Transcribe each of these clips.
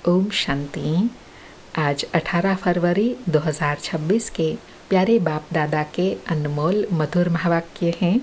ओम शांति। आज 18 फरवरी 2026 के प्यारे बाप दादा के अनमोल मधुर महावाक्य हैं।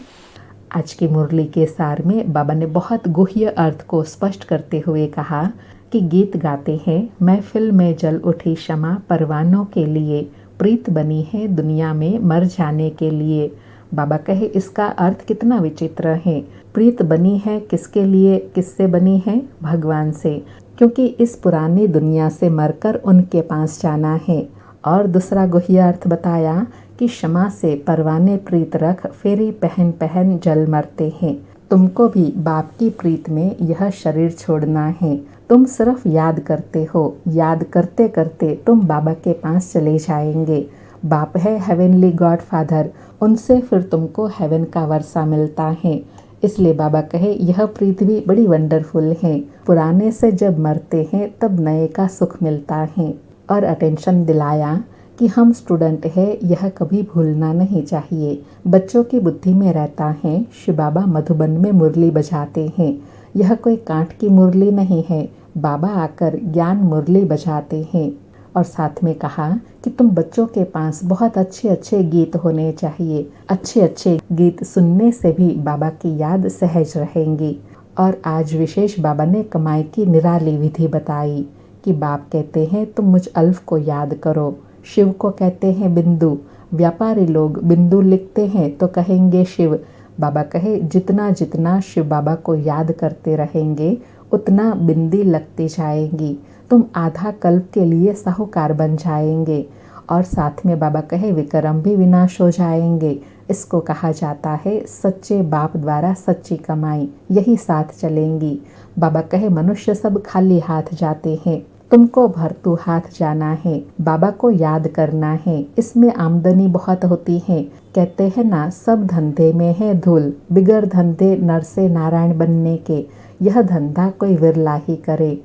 आज की मुरली के सार में बाबा ने बहुत गुह्य अर्थ को स्पष्ट करते हुए कहा कि गीत गाते हैं, महफिल में जल उठी क्षमा परवानों के लिए, प्रीत बनी है दुनिया में मर जाने के लिए। बाबा कहे इसका अर्थ कितना विचित्र है। प्रीत बनी है किसके लिए, किससे बनी है? भगवान से, क्योंकि इस पुरानी दुनिया से मरकर उनके पास जाना है। और दूसरा गुह्य अर्थ बताया कि क्षमा से परवाने प्रीत रख, फेरी पहन पहन जल मरते हैं। तुमको भी बाप की प्रीत में यह शरीर छोड़ना है। तुम सिर्फ याद करते हो, याद करते करते तुम बाबा के पास चले जाएंगे। बाप है हेवनली गॉड फादर, उनसे फिर तुमको हेवन का वर्षा मिलता है। इसलिए बाबा कहे यह प्रीत भी बड़ी वंडरफुल है। पुराने से जब मरते हैं तब नए का सुख मिलता है। और अटेंशन दिलाया कि हम स्टूडेंट है, यह कभी भूलना नहीं चाहिए। बच्चों की बुद्धि में रहता है। शिव बाबा मधुबन में मुरली बजाते हैं। यह कोई कांट की मुरली नहीं है। बाबा आकर ज्ञान मुरली बजाते हैं। और साथ में कहा कि तुम बच्चों के पास बहुत अच्छे अच्छे गीत होने चाहिए। अच्छे अच्छे गीत सुनने से भी बाबा की याद सहज रहेंगी। और आज विशेष बाबा ने कमाई की निराली विधि बताई कि बाप कहते हैं तुम मुझ अल्फ को याद करो। शिव को कहते हैं बिंदु। व्यापारी लोग बिंदु लिखते हैं तो कहेंगे शिव। बाबा कहे जितना जितना शिव बाबा को याद करते रहेंगे उतना बिंदी लगती जाएंगी। तुम आधा कल्प के लिए साहूकार बन जाएंगे। और साथ में बाबा कहे विक्रम भी विनाश हो जाएंगे। इसको कहा जाता है सच्चे बाप द्वारा सच्ची कमाई, यही साथ चलेंगी। बाबा कहे मनुष्य सब खाली हाथ जाते हैं, तुमको भरतू हाथ जाना है। बाबा को याद करना है, इसमें आमदनी बहुत होती है। कहते हैं ना, सब धंधे में है धूल, बिगड़ धंधे नर से नारायण बनने के। यह धंधा कोई विरला ही करे।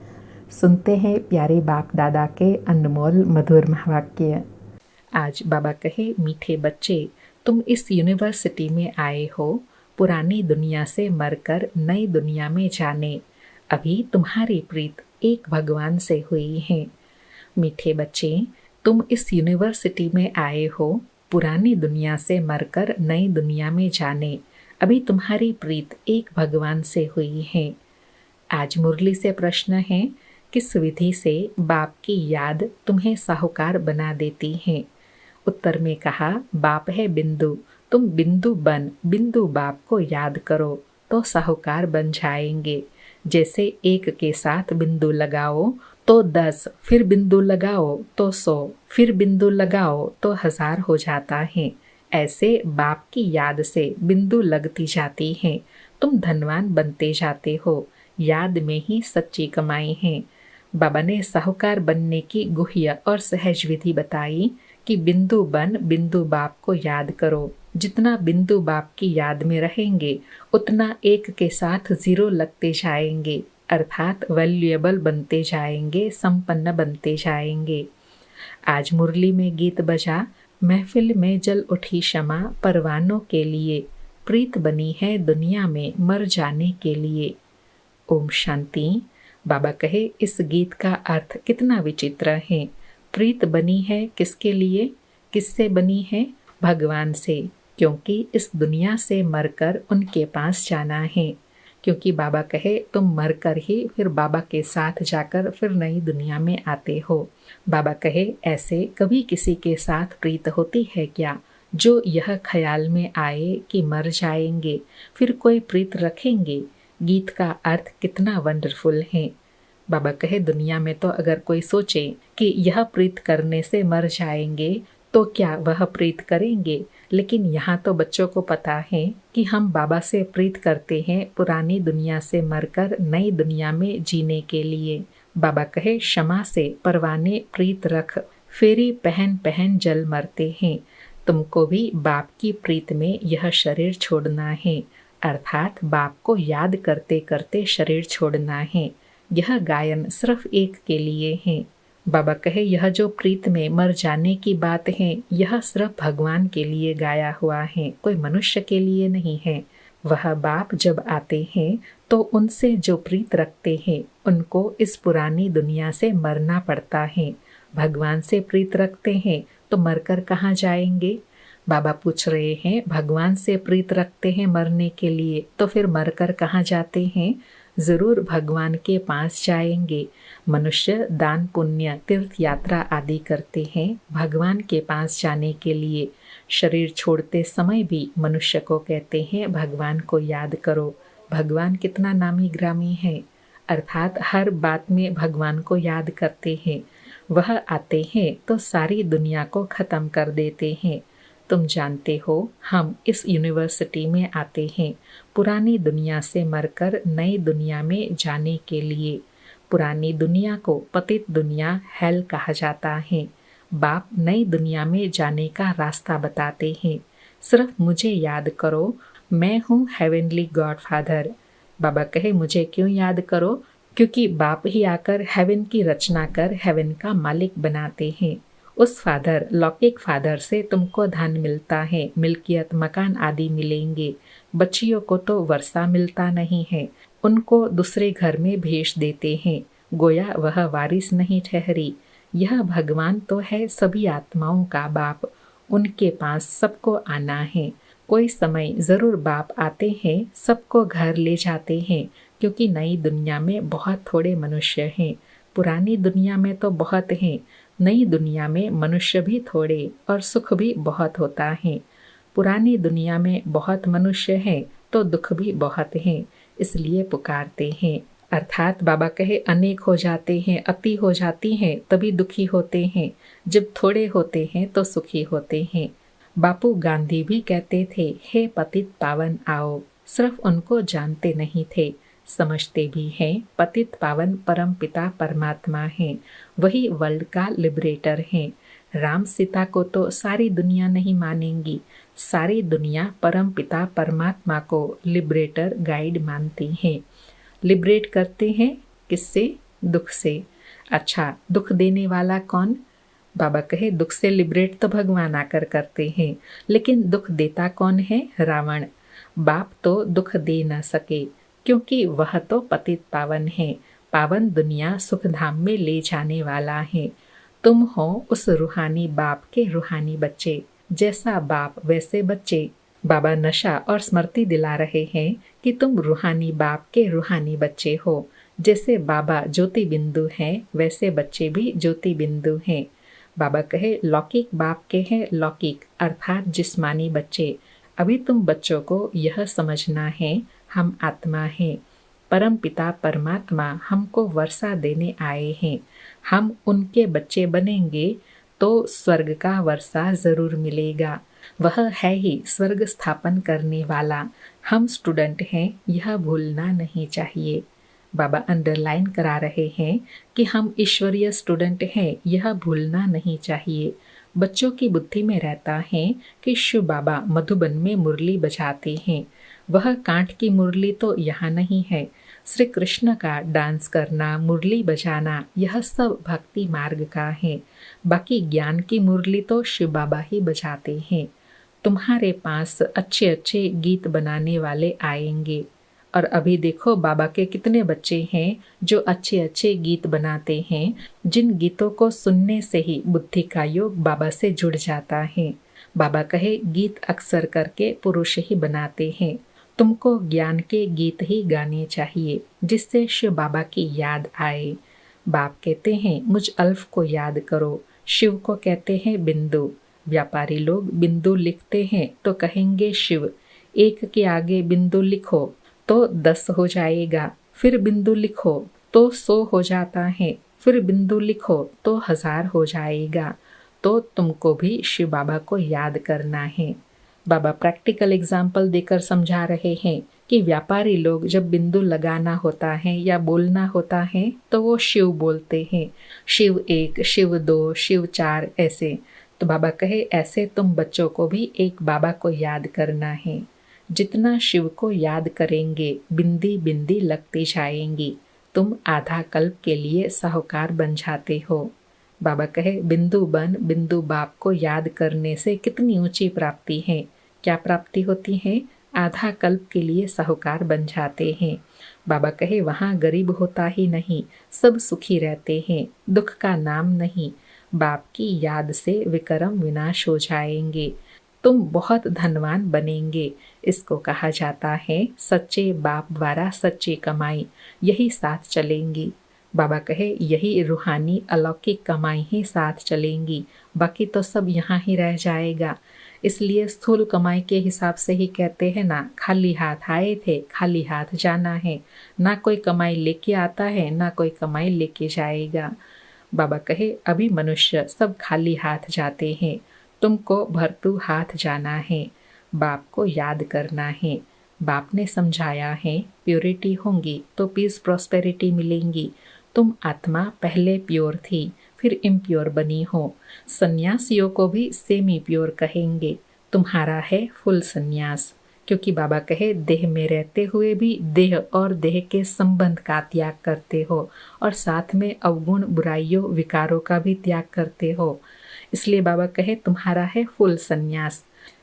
सुनते हैं प्यारे बाप दादा के अनमोल मधुर महावाक्य। आज बाबा कहे मीठे बच्चे, तुम इस यूनिवर्सिटी में आए हो पुरानी दुनिया से मरकर नई दुनिया में जाने। अभी तुम्हारी प्रीत एक भगवान से हुई है। मीठे बच्चे, तुम इस यूनिवर्सिटी में आए हो पुरानी दुनिया से मरकर नई दुनिया में जाने। अभी तुम्हारी प्रीत एक भगवान से हुई है। आज मुरली से प्रश्न है, किस विधि से बाप की याद तुम्हें साहूकार बना देती है? उत्तर में कहा बाप है बिंदु, तुम बिंदु बन बिंदु बाप को याद करो तो साहूकार बन जाएंगे। जैसे एक के साथ बिंदु लगाओ तो 10, फिर बिंदु लगाओ तो 100, फिर बिंदु लगाओ तो 1000 हो जाता है। ऐसे बाप की याद से बिंदु लगती जाती है। तुम धनवान बनते जाते हो। याद में ही सच्ची कमाई है। बाबा ने साहूकार बनने की गुह्य और सहज विधि बताई कि बिंदु बन बिंदु बाप को याद करो। जितना बिंदु बाप की याद में रहेंगे उतना एक के साथ 0 लगते जाएंगे, अर्थात वैल्यूएबल बनते जाएंगे, संपन्न बनते जाएंगे। आज मुरली में गीत बजा, महफिल में जल उठी क्षमा परवानों के लिए, प्रीत बनी है दुनिया में मर जाने के लिए। ओम शांति। बाबा कहे इस गीत का अर्थ कितना विचित्र है। प्रीत बनी है किसके लिए, किससे बनी है? भगवान से, क्योंकि इस दुनिया से मरकर उनके पास जाना है। क्योंकि बाबा कहे तुम मरकर ही फिर बाबा के साथ जाकर फिर नई दुनिया में आते हो। बाबा कहे ऐसे कभी किसी के साथ प्रीत होती है क्या, जो यह ख्याल में आए कि मर जाएंगे फिर कोई प्रीत रखेंगे? गीत का अर्थ कितना वंडरफुल है। बाबा कहे दुनिया में तो अगर कोई सोचे कि यह प्रीत करने से मर जाएंगे तो क्या वह प्रीत करेंगे? लेकिन यहाँ तो बच्चों को पता है कि हम बाबा से प्रीत करते हैं पुरानी दुनिया से मरकर नई दुनिया में जीने के लिए। बाबा कहे क्षमा से परवाने प्रीत रख, फेरी पहन पहन जल मरते हैं। तुमको भी बाप की प्रीत में यह शरीर छोड़ना है, अर्थात बाप को याद करते करते शरीर छोड़ना है। यह गायन सिर्फ एक के लिए है। बाबा कहे यह जो प्रीत में मर जाने की बात है, यह सिर्फ भगवान के लिए गाया हुआ है, कोई मनुष्य के लिए नहीं है। वह बाप जब आते हैं तो उनसे जो प्रीत रखते हैं उनको इस पुरानी दुनिया से मरना पड़ता है। भगवान से प्रीत रखते हैं तो मरकर कहाँ जाएंगे? बाबा पूछ रहे हैं, भगवान से प्रीत रखते हैं मरने के लिए, तो फिर मरकर कहाँ जाते हैं? जरूर भगवान के पास जाएंगे। मनुष्य दान पुण्य तीर्थ यात्रा आदि करते हैं भगवान के पास जाने के लिए। शरीर छोड़ते समय भी मनुष्य को कहते हैं भगवान को याद करो। भगवान कितना नामी ग्रामी है, अर्थात हर बात में भगवान को याद करते हैं। वह आते हैं तो सारी दुनिया को ख़त्म कर देते हैं। तुम जानते हो, हम इस यूनिवर्सिटी में आते हैं पुरानी दुनिया से मरकर नई दुनिया में जाने के लिए। पुरानी दुनिया को पतित दुनिया हेल कहा जाता है। बाप नई दुनिया में जाने का रास्ता बताते हैं। सिर्फ मुझे याद करो, मैं हूँ हेवनली गॉड फादर। बाबा कहे, मुझे क्यों याद करो? क्योंकि बाप ही आकर हेवन की रचना कर हेवन का मालिक बनाते हैं। उस फादर, लौकिक फादर से तुमको धन मिलता है, मिल्कियत मकान आदि मिलेंगे। बच्चियों को तो वर्षा मिलता नहीं है, उनको दूसरे घर में भेज देते हैं, गोया वह वारिस नहीं ठहरी। यह भगवान तो है सभी आत्माओं का बाप, उनके पास सबको आना है। कोई समय जरूर बाप आते हैं, सबको घर ले जाते हैं, क्योंकि नई दुनिया में बहुत थोड़े मनुष्य हैं। पुरानी दुनिया में तो बहुत हैं, नई दुनिया में मनुष्य भी थोड़े और सुख भी बहुत होता है। पुरानी दुनिया में बहुत मनुष्य हैं तो दुख भी बहुत हैं, इसलिए पुकारते हैं। अर्थात बाबा कहे, अनेक हो जाते हैं, अति हो जाती हैं तभी दुखी होते हैं, जब थोड़े होते हैं तो सुखी होते हैं। बापू गांधी भी कहते थे, हे पतित पावन आओ। सिर्फ उनको जानते नहीं थे, समझते भी हैं। पतित पावन परम पिता परमात्मा हैं, वही वर्ल्ड का लिबरेटर हैं। राम सीता को तो सारी दुनिया नहीं मानेंगी, सारी दुनिया परम पिता परमात्मा को लिबरेटर गाइड मानती है। लिबरेट करते हैं किससे? दुख से। अच्छा, दुख देने वाला कौन? बाबा कहे, दुख से लिबरेट तो भगवान आकर करते हैं, लेकिन दुख देता कौन है? रावण। बाप तो दुख दे न सके, क्योंकि वह तो पतित पावन है, पावन दुनिया सुखधाम में ले जाने वाला है। तुम हो उस रूहानी बाप के रूहानी बच्चे, जैसा बाप वैसे बच्चे। बाबा नशा और स्मृति दिला रहे हैं कि तुम रूहानी बाप के रूहानी बच्चे हो। जैसे बाबा ज्योति बिंदु हैं, वैसे बच्चे भी ज्योति बिंदु हैं। बाबा कहे, लौकिक बाप के हैं लौकिक, अर्थात जिस्मानी बच्चे। अभी तुम बच्चों को यह समझना है, हम आत्मा हैं, परम पिता परमात्मा हमको वर्षा देने आए हैं। हम उनके बच्चे बनेंगे तो स्वर्ग का वर्षा जरूर मिलेगा। वह है ही स्वर्ग स्थापन करने वाला। हम स्टूडेंट हैं, यह भूलना नहीं चाहिए। बाबा अंडरलाइन करा रहे हैं कि हम ईश्वरीय स्टूडेंट हैं, यह भूलना नहीं चाहिए। बच्चों की बुद्धि में रहता है कि शिव बाबा मधुबन में मुरली बजाते हैं। वह कांठ की मुरली तो यहाँ नहीं है। श्री कृष्ण का डांस करना, मुरली बजाना, यह सब भक्ति मार्ग का है। बाकी ज्ञान की मुरली तो शिव बाबा ही बजाते हैं। तुम्हारे पास अच्छे अच्छे गीत बनाने वाले आएंगे, और अभी देखो बाबा के कितने बच्चे हैं जो अच्छे अच्छे गीत बनाते हैं, जिन गीतों को सुनने से ही बुद्धि का योग बाबा से जुड़ जाता है। बाबा कहे, गीत अक्सर करके पुरुष ही बनाते हैं। तुमको ज्ञान के गीत ही गाने चाहिए, जिससे शिव बाबा की याद आए। बाप कहते हैं, मुझ अल्फ को याद करो। शिव को कहते हैं बिंदु। व्यापारी लोग बिंदु लिखते हैं तो कहेंगे शिव। एक के आगे बिंदु लिखो तो 10 हो जाएगा, फिर बिंदु लिखो तो 100 हो जाता है, फिर बिंदु लिखो तो 1000 हो जाएगा। तो तुमको भी शिव बाबा को याद करना है। बाबा प्रैक्टिकल एग्जाम्पल देकर समझा रहे हैं कि व्यापारी लोग जब बिंदु लगाना होता है या बोलना होता है तो वो शिव बोलते हैं। शिव 1, शिव 2, शिव 4 ऐसे। तो बाबा कहे, ऐसे तुम बच्चों को भी एक बाबा को याद करना है। जितना शिव को याद करेंगे, बिंदी बिंदी लगती जाएंगी। तुम आधा कल्प के लिए साहूकार बन जाते हो। बाबा कहे, बिंदु बन बिंदु बाप को याद करने से कितनी ऊंची प्राप्ति है। क्या प्राप्ति होती है? आधा कल्प के लिए साहूकार बन जाते हैं। बाबा कहे वहाँ गरीब होता ही नहीं, सब सुखी रहते हैं, दुख का नाम नहीं। बाप की याद से विक्रम विनाश हो जाएंगे, तुम बहुत धनवान बनेंगे। इसको कहा जाता है सच्चे बाप द्वारा सच्ची कमाई, यही साथ चलेंगी। बाबा कहे यही रूहानी अलौकिक कमाई ही साथ चलेंगी, बाकी तो सब यहाँ ही रह जाएगा। इसलिए स्थूल कमाई के हिसाब से ही कहते हैं ना, खाली हाथ आए थे खाली हाथ जाना है। ना कोई कमाई लेके आता है, ना कोई कमाई लेके जाएगा। बाबा कहे अभी मनुष्य सब खाली हाथ जाते हैं, तुमको भरतू हाथ जाना है, बाप को याद करना है। बाप ने समझाया है प्योरिटी होंगी तो पीस प्रॉस्पेरिटी मिलेंगी। तुम आत्मा पहले प्योर थी, फिर इम्प्योर बनी हो। सन्यासियों को भी सेमी प्योर कहेंगे। तुम्हारा है फुल सन्यास, क्योंकि बाबा कहे देह में रहते हुए भी देह और देह के संबंध का त्याग करते हो, और साथ में अवगुण बुराइयों विकारों का भी त्याग करते हो। इसलिए बाबा कहे तुम्हारा है फुल सन्यास।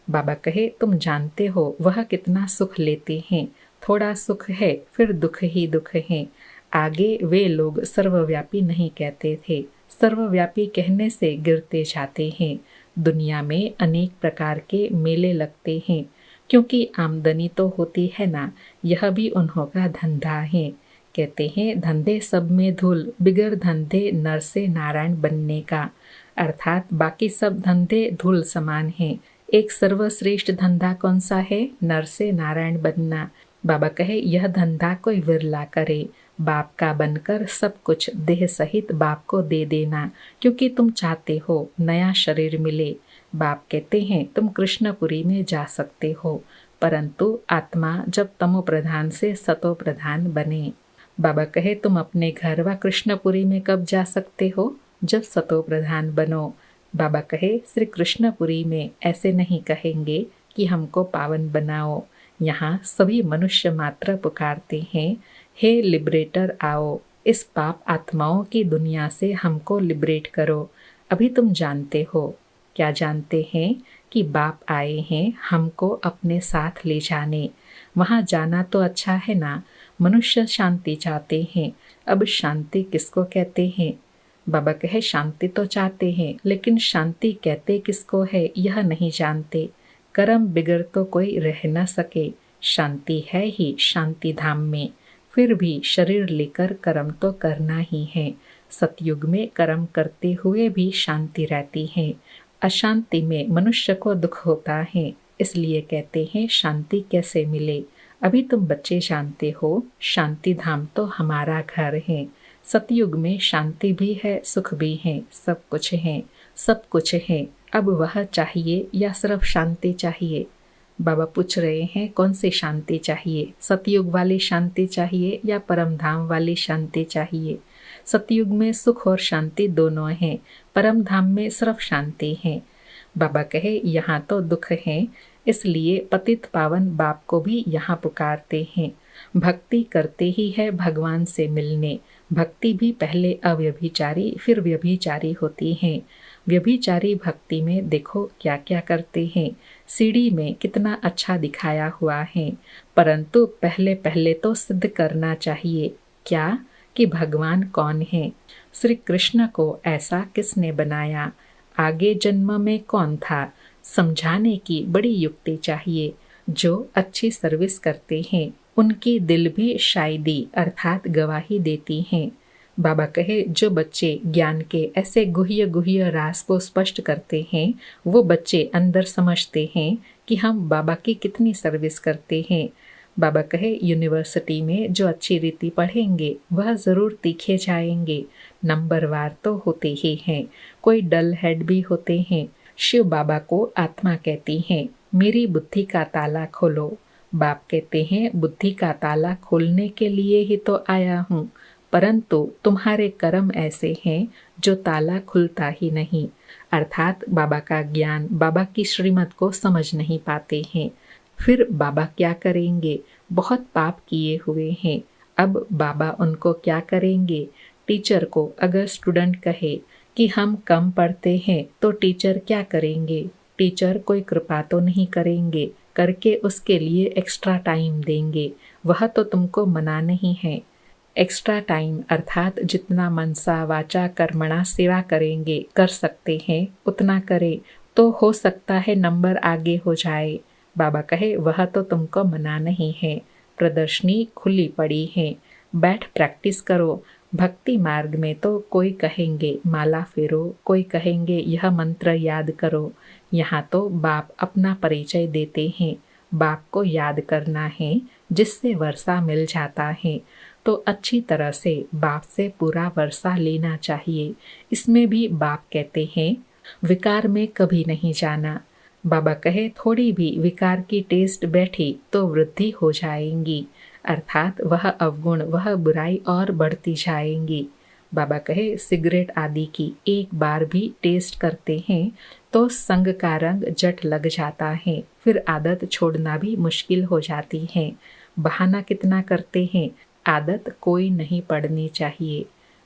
बाबा कहे तुम जानते हो वह कितना सुख लेते हैं, थोड़ा सुख है फिर दुख ही दुख है। आगे वे लोग सर्वव्यापी नहीं कहते थे, सर्वव्यापी कहने से गिरते जाते हैं। दुनिया में अनेक प्रकार के मेले लगते हैं, क्योंकि आमदनी तो होती है ना, यह भी उन्हों का धंधा है। कहते हैं धंधे सब में धूल, बिगर धंधे नर से नारायण बनने का। अर्थात बाकी सब धंधे धूल समान हैं, एक सर्वश्रेष्ठ धंधा कौन सा है? नर से नारायण बनना। बाबा कहे यह धंधा कोई विरला करे, बाप का बनकर सब कुछ देह सहित बाप को दे देना, क्योंकि तुम चाहते हो नया शरीर मिले। बाप कहते हैं तुम कृष्णपुरी में जा सकते हो, परंतु आत्मा जब तमो प्रधान से सतो प्रधान बने। बाबा कहे तुम अपने घर व कृष्णपुरी में कब जा सकते हो? जब सतो प्रधान बनो। बाबा कहे श्री कृष्णपुरी में ऐसे नहीं कहेंगे कि हमको पावन बनाओ। यहाँ सभी मनुष्य मात्र पुकारते हैं, हे लिबरेटर आओ, इस पाप आत्माओं की दुनिया से हमको लिबरेट करो। अभी तुम जानते हो, क्या जानते हैं कि बाप आए हैं हमको अपने साथ ले जाने। वहाँ जाना तो अच्छा है ना, मनुष्य शांति चाहते हैं। अब शांति किसको कहते हैं? बाबा कहे शांति तो चाहते हैं, लेकिन शांति कहते किसको है यह नहीं जानते। कर्म बिगड़ तो कोई रह न सके, शांति है ही शांति धाम में। फिर भी शरीर लेकर कर्म तो करना ही है। सतयुग में कर्म करते हुए भी शांति रहती है, अशांति में मनुष्य को दुख होता है। इसलिए कहते हैं शांति कैसे मिले। अभी तुम बच्चे जानते हो, शांति धाम तो हमारा घर है। सतयुग में शांति भी है, सुख भी है, सब कुछ है, सब कुछ है। अब वह चाहिए या सिर्फ शांति चाहिए? बाबा पूछ रहे हैं कौन सी शांति चाहिए, सतयुग वाली शांति चाहिए या परम धाम वाली शांति चाहिए? सतयुग में सुख और शांति दोनों हैं, परम धाम में सिर्फ शांति है। बाबा कहे यहाँ तो दुख है, इसलिए पतित पावन बाप को भी यहाँ पुकारते हैं। भक्ति करते ही है भगवान से मिलने। भक्ति भी पहले अव्यभिचारी फिर व्यभिचारी होती है। व्यभिचारी भक्ति में देखो क्या क्या करते हैं, सीढ़ी में कितना अच्छा दिखाया हुआ है, परंतु पहले पहले तो सिद्ध करना चाहिए क्या कि भगवान कौन है। श्री कृष्ण को ऐसा किसने बनाया, आगे जन्म में कौन था, समझाने की बड़ी युक्ति चाहिए। जो अच्छी सर्विस करते हैं उनकी दिल भी शायदी अर्थात गवाही देती हैं। बाबा कहे जो बच्चे ज्ञान के ऐसे गुह्य गुह्य राज को स्पष्ट करते हैं, वो बच्चे अंदर समझते हैं कि हम बाबा की कितनी सर्विस करते हैं। बाबा कहे यूनिवर्सिटी में जो अच्छी रीति पढ़ेंगे वह ज़रूर तीखे जाएंगे। नंबरवार तो होते ही हैं, कोई डल हेड भी होते हैं। शिव बाबा को आत्मा कहती हैं, मेरी बुद्धि का ताला खोलो। बाप कहते हैं बुद्धि का ताला खोलने के लिए ही तो आया हूँ, परंतु तुम्हारे कर्म ऐसे हैं जो ताला खुलता ही नहीं। अर्थात बाबा का ज्ञान, बाबा की श्रीमत को समझ नहीं पाते हैं। फिर बाबा क्या करेंगे? बहुत पाप किए हुए हैं, अब बाबा उनको क्या करेंगे? टीचर को अगर स्टूडेंट कहे कि हम कम पढ़ते हैं तो टीचर क्या करेंगे? टीचर कोई कृपा तो नहीं करेंगे, करके उसके लिए एक्स्ट्रा टाइम देंगे, वह तो तुमको मना नहीं है। एक्स्ट्रा टाइम अर्थात जितना मनसा वाचा कर्मणा सेवा करेंगे, कर सकते हैं उतना करें, तो हो सकता है नंबर आगे हो जाए। बाबा कहे वह तो तुमको मना नहीं है, प्रदर्शनी खुली पड़ी है, बैठ प्रैक्टिस करो। भक्ति मार्ग में तो कोई कहेंगे माला फेरो, कोई कहेंगे यह मंत्र याद करो। यहाँ तो बाप अपना परिचय देते हैं, बाप को याद करना है जिससे वर्षा मिल जाता है। तो अच्छी तरह से बाप से पूरा वर्षा लेना चाहिए। इसमें भी बाप कहते हैं विकार में कभी नहीं जाना। बाबा कहे थोड़ी भी विकार की टेस्ट बैठी तो वृद्धि हो जाएंगी, अर्थात वह अवगुण वह बुराई और बढ़ती जाएंगी। बाबा कहे सिगरेट आदि की एक बार भी टेस्ट करते हैं तो संग का रंग जट लग जाता है, फिर आदत छोड़ना भी मुश्किल हो जाती है। बहाना कितना करते हैं, आदत कोई नहीं पड़नी चाहिए।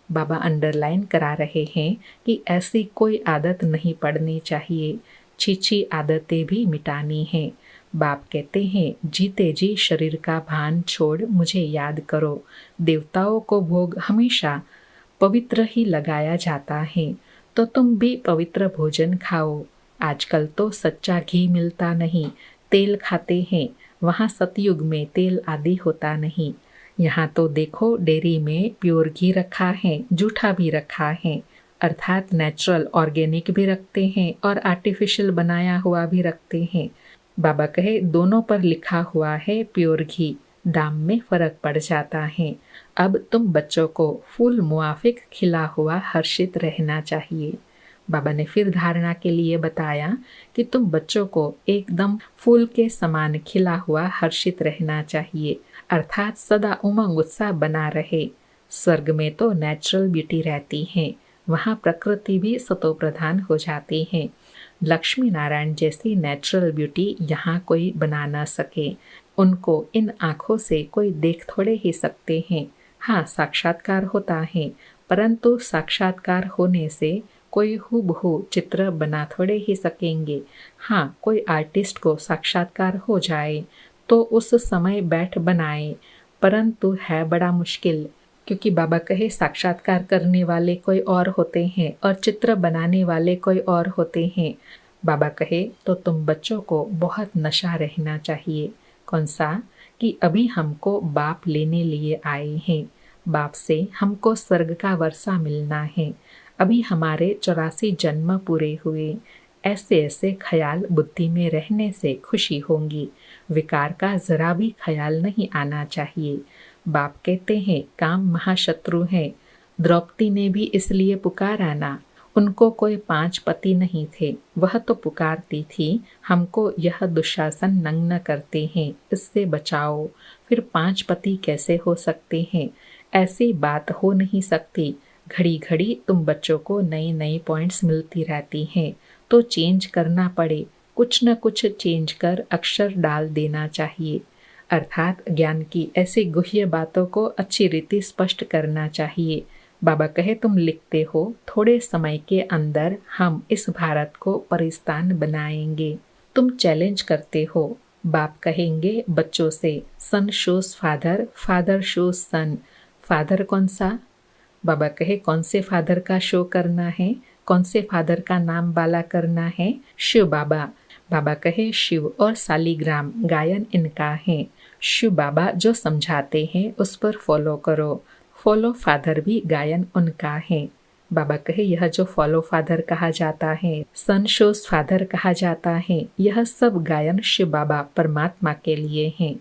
बाबा अंडरलाइन करा रहे हैं कि ऐसी कोई आदत नहीं पड़नी चाहिए, छीछी आदतें भी मिटानी है। बाप कहते हैं जीते जी शरीर का भान छोड़ मुझे याद करो। देवताओं को भोग हमेशा पवित्र ही लगाया जाता है, तो तुम भी पवित्र भोजन खाओ। आजकल तो सच्चा घी मिलता नहीं, तेल खाते हैं, वहाँ सतयुग में तेल आदि होता नहीं। यहाँ तो देखो डेयरी में प्योर घी रखा है, जूठा भी रखा है, अर्थात नेचुरल ऑर्गेनिक भी रखते हैं और आर्टिफिशियल बनाया हुआ भी रखते हैं। बाबा कहे दोनों पर लिखा हुआ है प्योर घी, दाम में फर्क पड़ जाता है। अब तुम बच्चों को फूल मुआफिक खिला हुआ हर्षित रहना चाहिए। बाबा ने फिर धारणा के लिए बताया कि तुम बच्चों को एकदम फूल के समान खिला हुआ हर्षित रहना चाहिए, अर्थात सदा उमंग उत्साह बना रहे। स्वर्ग में तो नेचुरल ब्यूटी रहती है, वहाँ प्रकृति भी सतो प्रधान हो जाती है। लक्ष्मी नारायण जैसी नेचुरल ब्यूटी यहाँ कोई बना न सके। उनको इन आँखों से कोई देख थोड़े ही सकते हैं। हाँ, साक्षात्कार होता है, परंतु साक्षात्कार होने से कोई हूबहू चित्र बना थोड़े ही सकेंगे। हाँ, कोई आर्टिस्ट को साक्षात्कार हो जाए तो उस समय बैठ बनाए, परंतु है बड़ा मुश्किल, क्योंकि बाबा कहे साक्षात्कार करने वाले कोई और होते हैं और चित्र बनाने वाले कोई और होते हैं। बाबा कहे तो तुम बच्चों को बहुत नशा रहना चाहिए। कौन सा? कि अभी हमको बाप लेने लिए आए हैं, बाप से हमको स्वर्ग का वर्षा मिलना है। अभी हमारे 84 जन्म पूरे हुए, ऐसे ऐसे ख्याल बुद्धि में रहने से खुशी होंगी। विकार का जरा भी ख्याल नहीं आना चाहिए। बाप कहते हैं काम महाशत्रु है। द्रौपदी ने भी इसलिए पुकारा ना, उनको कोई 5 पति नहीं थे, वह तो पुकारती थी हमको यह दुशासन नग्न करते हैं, इससे बचाओ। फिर 5 पति कैसे हो सकते हैं? ऐसी बात हो नहीं सकती। घड़ी घड़ी तुम बच्चों को नई नई पॉइंट्स मिलती रहती हैं, तो चेंज करना पड़े, कुछ न कुछ चेंज कर अक्षर डाल देना चाहिए। अर्थात ज्ञान की ऐसी गुह्य बातों को अच्छी रीति स्पष्ट करना चाहिए। बाबा कहे तुम लिखते हो थोड़े समय के अंदर हम इस भारत को परिस्तान बनाएंगे। तुम चैलेंज करते हो, बाप कहेंगे बच्चों से सन शोज फादर, फादर शोज सन। फादर कौन सा? बाबा कहे कौन से फादर का शो करना है, कौन से फादर का नाम बाला करना है? शिव बाबा। बाबा कहे शिव और सालीग्राम गायन इनका है। शिव बाबा जो समझाते हैं उस पर फॉलो करो। फॉलो फादर भी गायन उनका है। बाबा कहे यह जो फॉलो फादर कहा जाता है, सन शोज फादर कहा जाता है, यह सब गायन शिव बाबा परमात्मा के लिए हैं।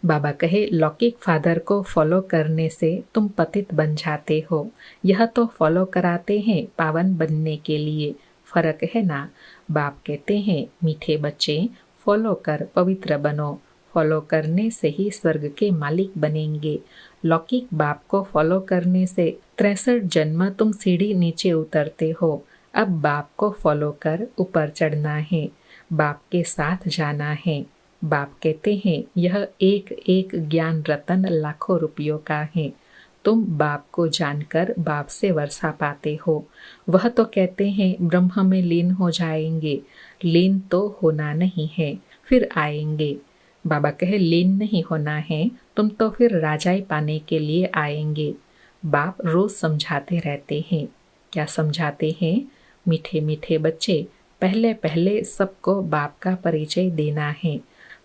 बाबा कहे लौकिक फादर को फॉलो करने से तुम पतित बन जाते हो, यह तो फॉलो कराते हैं पावन बनने के लिए, फर्क है ना। बाप कहते हैं मीठे बच्चे फॉलो कर पवित्र बनो, फॉलो करने से ही स्वर्ग के मालिक बनेंगे। लौकिक बाप को फॉलो करने से 63 जन्म तुम सीढ़ी नीचे उतरते हो। अब बाप को फॉलो कर ऊपर चढ़ना है, बाप के साथ जाना है। बाप कहते हैं यह एक एक ज्ञान रतन लाखों रुपयों का है। तुम बाप को जानकर बाप से वर्षा पाते हो। वह तो कहते हैं ब्रह्म में लीन हो जाएंगे, लीन तो होना नहीं है, फिर आएंगे। बाबा कहे लीन नहीं होना है, तुम तो फिर राजाई पाने के लिए आएंगे। बाप रोज समझाते रहते हैं। क्या समझाते हैं? मीठे मीठे बच्चे, पहले पहले सबको बाप का परिचय देना है।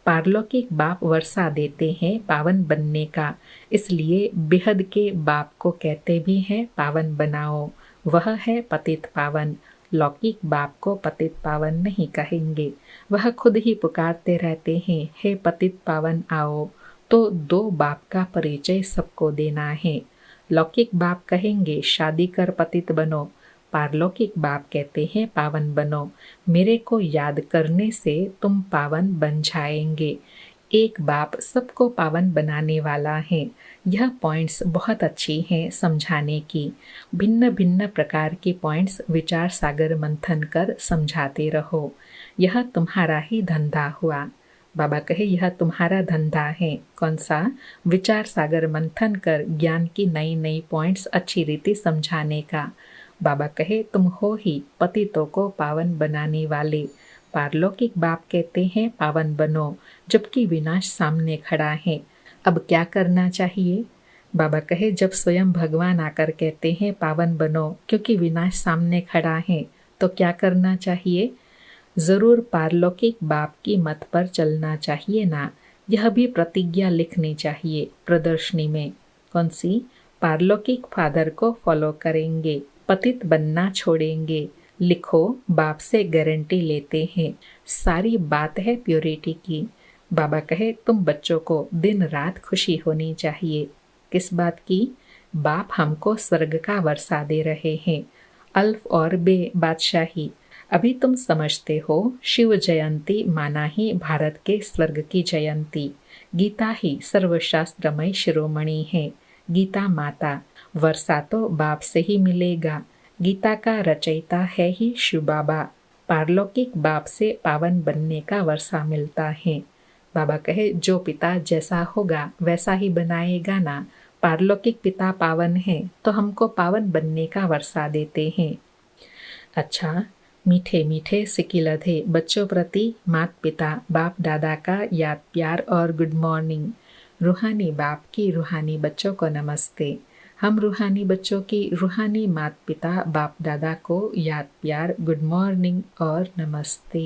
पारलौकिक बाप वर्षा देते हैं पावन बनने का, इसलिए बेहद के बाप को कहते भी हैं पावन बनाओ। वह है पतित पावन। लौकिक बाप को पतित पावन नहीं कहेंगे, वह खुद ही पुकारते रहते हैं, हे पतित पावन आओ। तो दो बाप का परिचय सबको देना है। लौकिक बाप कहेंगे शादी कर पतित बनो, पारलौकिक बाप कहते हैं पावन बनो। मेरे को याद करने से तुम पावन बन जाएंगे। एक बाप सबको पावन बनाने वाला है। यह पॉइंट्स बहुत अच्छी हैं समझाने की। भिन्न भिन्न प्रकार के पॉइंट्स विचार सागर मंथन कर समझाते रहो। यह तुम्हारा ही धंधा हुआ। बाबा कहे यह तुम्हारा धंधा है। कौन सा? विचार सागर मंथन कर ज्ञान की नई नई पॉइंट्स अच्छी रीति समझाने का। बाबा कहे तुम हो ही पतितों को पावन बनाने वाले। पारलौकिक बाप कहते हैं पावन बनो, जबकि विनाश सामने खड़ा है। अब क्या करना चाहिए? बाबा कहे जब स्वयं भगवान आकर कहते हैं पावन बनो क्योंकि विनाश सामने खड़ा है, तो क्या करना चाहिए? जरूर पारलौकिक बाप की मत पर चलना चाहिए ना। यह भी प्रतिज्ञा लिखनी चाहिए प्रदर्शनी में। कौन सी? पारलौकिक फादर को फॉलो करेंगे, पतित बनना छोड़ेंगे। लिखो, बाप से गारंटी लेते हैं। सारी बात है प्योरिटी की। बाबा कहे तुम बच्चों को दिन रात खुशी होनी चाहिए। किस बात की? बाप हमको स्वर्ग का वर्षा दे रहे हैं, अल्फ और बे बादशाही। अभी तुम समझते हो शिव जयंती माना ही भारत के स्वर्ग की जयंती। गीता ही सर्वशास्त्रमय शिरोमणि है। गीता माता, वर्षा तो बाप से ही मिलेगा। गीता का रचयिता है ही शिव बाबा। पारलौकिक बाप से पावन बनने का वर्षा मिलता है। बाबा कहे जो पिता जैसा होगा वैसा ही बनाएगा ना। पारलौकिक पिता पावन है तो हमको पावन बनने का वर्षा देते हैं। अच्छा, मीठे मीठे सिकिलधे बच्चों प्रति माता पिता बाप दादा का याद प्यार और गुड मॉर्निंग। रूहानी बाप की रूहानी बच्चों को नमस्ते। हम रूहानी बच्चों की रूहानी माता पिता बाप दादा को याद प्यार गुड मॉर्निंग और नमस्ते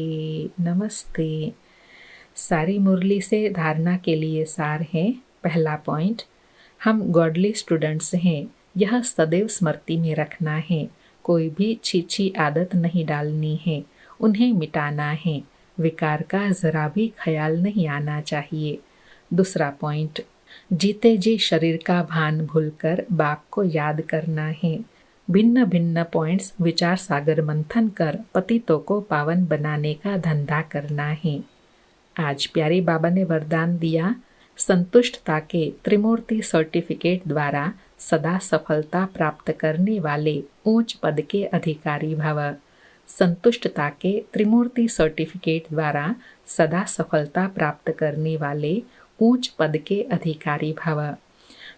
नमस्ते। सारी मुरली से धारणा के लिए सार है। पहला पॉइंट, हम गॉडली स्टूडेंट्स हैं, यह सदैव स्मृति में रखना है। कोई भी छी आदत नहीं डालनी है, उन्हें मिटाना है। विकार का जरा भी ख्याल नहीं आना चाहिए। दूसरा पॉइंट, जीते जी शरीर का भान भूलकर बाप को याद करना है। भिन्न भिन्न पॉइंट्स विचार सागर मंथन कर पतितों को पावन बनाने का धंधा करना है। आज प्यारे बाबा ने वरदान दिया, संतुष्टता के त्रिमूर्ति सर्टिफिकेट द्वारा सदा सफलता प्राप्त करने वाले ऊंच पद के अधिकारी भव। संतुष्टता के त्रिमूर्ति सर्टिफिकेट द्वारा सदा सफलता प्राप्त करने वाले ऊंच पद के अधिकारी भव।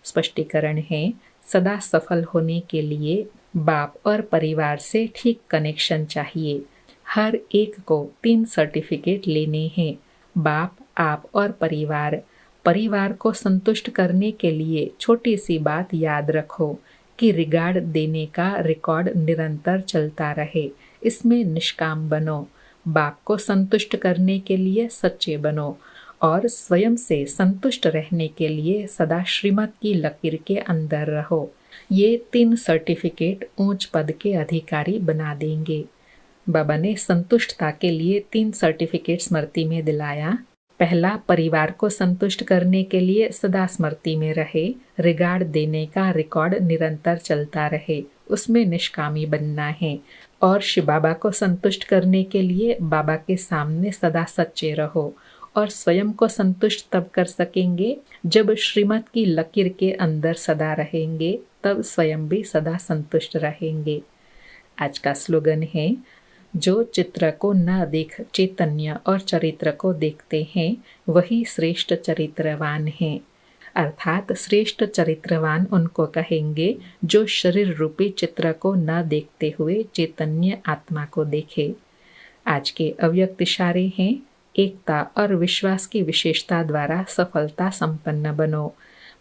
स्पष्टीकरण है, सदा सफल होने के लिए बाप और परिवार से ठीक कनेक्शन चाहिए। हर एक को 3 सर्टिफिकेट लेने हैं, बाप, आप और परिवार। परिवार को संतुष्ट करने के लिए छोटी सी बात याद रखो कि रिगार्ड देने का रिकॉर्ड निरंतर चलता रहे, इसमें निष्काम बनो। बाप को संतुष्ट करने के लिए सच्चे बनो और स्वयं से संतुष्ट रहने के लिए सदा श्रीमत की लकीर के अंदर रहो। ये 3 सर्टिफिकेट ऊंच पद के अधिकारी बना देंगे। बाबा ने संतुष्टता के लिए 3 सर्टिफिकेट स्मृति में दिलाया। पहला, परिवार को संतुष्ट करने के लिए सदा स्मृति में रहे, रिगार्ड देने का रिकॉर्ड निरंतर चलता रहे, उसमें निष्कामी बनना है। और शिव बाबा को संतुष्ट करने के लिए बाबा के सामने सदा सच्चे रहो। और स्वयं को संतुष्ट तब कर सकेंगे जब श्रीमत की लकीर के अंदर सदा रहेंगे, तब स्वयं भी सदा संतुष्ट रहेंगे। आज का स्लोगन है, जो चित्र को न देख चैतन्य और चरित्र को देखते हैं वही श्रेष्ठ चरित्रवान हैं। अर्थात श्रेष्ठ चरित्रवान उनको कहेंगे जो शरीर रूपी चित्र को न देखते हुए चैतन्य आत्मा को देखे। आज के अव्यक्त इशारे हैं, एकता और विश्वास की विशेषता द्वारा सफलता संपन्न बनो।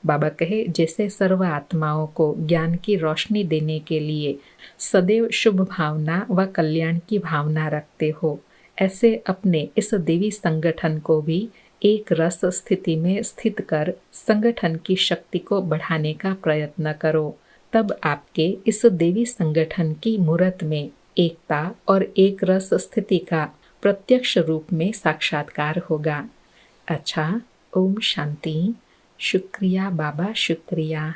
बाबा कहे, जैसे सर्व आत्माओं को ज्ञान की रोशनी देने के लिए सदैव शुभ भावना व कल्याण की भावना रखते हो, ऐसे अपने इस देवी संगठन को भी एक रस स्थिति में स्थित कर संगठन की शक्ति को बढ़ाने का प्रयत्न करो। तब आपके इस देवी संगठन की मूर्त में एकता और एक रस स्थिति का प्रत्यक्ष रूप में साक्षात्कार होगा। अच्छा, ओम शांति। शुक्रिया बाबा, शुक्रिया।